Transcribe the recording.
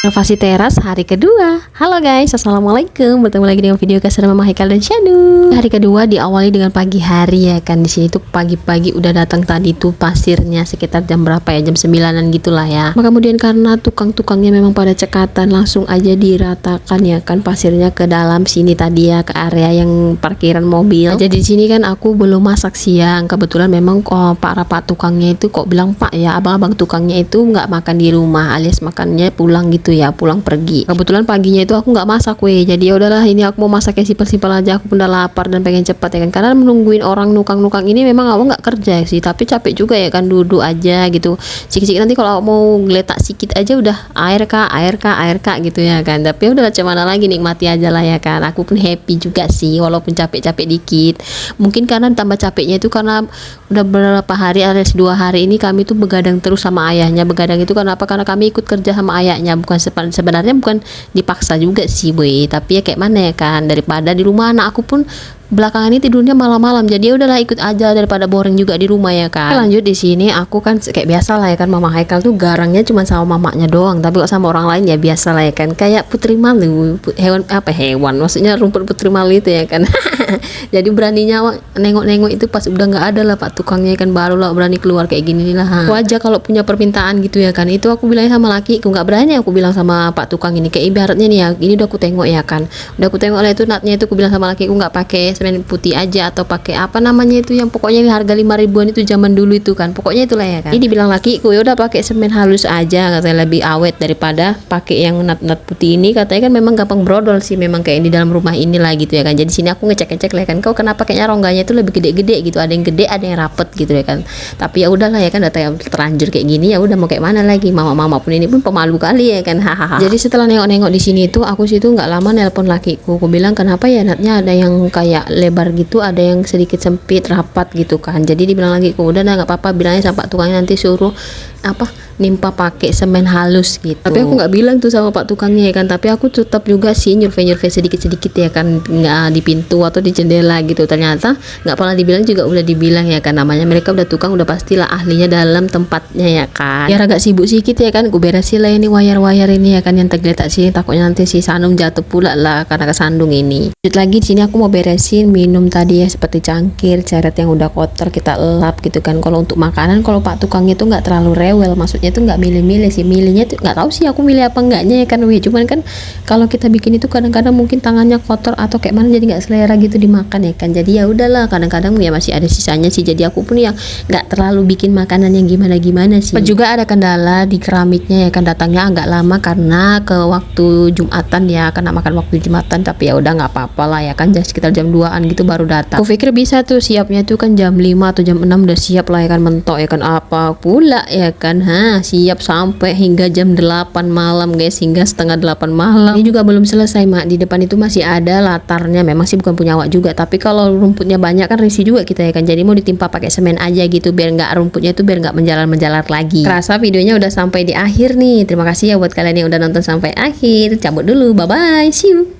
Renovasi teras hari kedua. Halo guys, assalamualaikum. Bertemu lagi dengan video keseruan Mama Haikal dan Shanu. Hari kedua diawali dengan pagi hari ya kan. Di sini tuh pagi-pagi udah datang tadi tuh pasirnya sekitar jam berapa ya? Jam 9-an gitulah ya. Maka kemudian karena tukang-tukangnya memang pada cekatan, langsung aja diratakan ya kan pasirnya ke dalam sini tadi ya, ke area yang parkiran mobil. Jadi di sini kan aku belum masak siang. Kebetulan memang para pak tukangnya itu kok bilang pak ya, abang-abang tukangnya itu nggak makan di rumah, alias makannya pulang gitu ya, pulang pergi. Kebetulan paginya itu aku nggak masak weh, jadi ya udahlah ini aku mau masak yang simpel-simpel aja. Aku udah lapar dan pengen cepat ya kan, karena menungguin orang nukang-nukang ini memang aku nggak kerja sih, tapi capek juga ya kan, duduk aja gitu sikit-sikit. Nanti kalau mau geletak sikit aja udah air kak gitu ya kan, tapi ya udahlah cuman lagi, nikmati aja lah ya kan. Aku pun happy juga sih walaupun capek-capek dikit. Mungkin karena tambah capeknya itu karena udah beberapa hari alias 2 hari ini kami tuh begadang terus sama ayahnya. Begadang itu kenapa? Karena kami ikut kerja sama ayahnya, bukan sebenarnya bukan dipaksa juga sih boy, tapi ya kayak mana ya kan, daripada di rumah anak aku pun belakangan ini tidurnya malam-malam, jadi ya udahlah ikut aja daripada boring juga di rumah ya kan. Lanjut di sini aku kan kayak biasa lah ya kan, Mama Haikal tuh garangnya cuma sama mamanya doang, tapi kok sama orang lain ya biasa lah ya kan, kayak putri malu, hewan maksudnya rumput putri malu itu ya kan. Jadi beraninya nengok-nengok itu pas udah nggak ada lah pak tukangnya kan, barulah berani keluar kayak gini lah. Wajar kalau punya permintaan gitu ya kan. Itu aku bilangnya sama laki aku, nggak berani aku bilang sama pak tukang ini, kayak ibaratnya nih ya, ini udah aku tengok ya kan, udah aku tengok lah itu natnya itu, aku bilang sama laki aku nggak pakai semen putih aja atau pakai apa namanya itu yang pokoknya harga 5 ribuan itu zaman dulu itu kan, pokoknya itulah ya kan. Ini dibilang laki aku ya udah pakai semen halus aja katanya, lebih awet daripada pakai yang nat putih ini, katanya kan memang gampang brodol sih memang kayak di dalam rumah inilah gitu ya kan. Jadi sini aku ngecek lah kan, kau kenapa kayaknya rongganya itu lebih gede-gede gitu, ada yang gede ada yang rapet gitu ya kan. Tapi ya udahlah ya kan, data yang terlanjur kayak gini ya udah mau kayak mana lagi. Mama pun ini pun pemalu kali ya kan, hahaha. Jadi setelah nengok-nengok di sini tuh aku situ nggak lama nelpon lakiku, aku bilang kenapa ya natnya ada yang kayak lebar gitu, ada yang sedikit sempit rapat gitu kan. Jadi dibilang lagi aku udah nggak apa-apa, bilangnya sama pak tukangnya nanti suruh nimpa pakai semen halus gitu. Tapi aku nggak bilang tuh sama pak tukangnya ya kan, tapi aku tetap juga sih nyurvei sedikit-sedikit ya kan, nggak di pintu atau di jendela gitu. Ternyata nggak pernah dibilang juga udah dibilang ya kan, namanya mereka udah tukang, udah pastilah ahlinya dalam tempatnya ya kan. Biar agak sibuk sedikit ya kan, gue beresin lah ini wayar-wayar ini ya kan yang tergeletak sini, takutnya nanti si Sanum jatuh pula lah karena kesandung ini. Lanjut lagi di sini aku mau beresin minum tadi ya, seperti cangkir, ceret yang udah kotor kita elap gitu kan. Kalau untuk makanan, kalau pak tukangnya tuh nggak terlalu rewel, maksudnya tuh nggak milih-milih sih, milihnya tuh nggak tahu sih aku milih apa enggaknya ya kan weh. Cuman kan kalau kita bikin itu kadang-kadang mungkin tangannya kotor atau kayak mana, jadi nggak selera gitu dimakan ya kan. Jadi ya udahlah, kadang-kadang ya masih ada sisanya sih, jadi aku pun ya nggak terlalu bikin makanan yang gimana-gimana sih. Juga ada kendala di keramiknya ya kan, datangnya agak lama karena ke waktu Jumatan ya, karena makan waktu Jumatan. Tapi ya udah nggak apa-apa lah ya kan, jadi sekitar jam 2-an gitu baru datang. Aku pikir bisa tuh siapnya tuh kan jam 5 atau jam 6 udah siap lah ya kan, mentok ya kan. Apa pula ya kan, siap sampai hingga jam 8 malam guys, hingga setengah 8 malam. Ini juga belum selesai mak, di depan itu masih ada latarnya, memang sih bukan punya awak juga, tapi kalau rumputnya banyak kan risih juga kita ya kan, jadi mau ditimpa pakai semen aja gitu biar nggak, rumputnya itu biar nggak menjalar lagi. Kerasa videonya udah sampai di akhir nih. Terima kasih ya buat kalian yang udah nonton sampai akhir. Cabut dulu, bye bye, see you.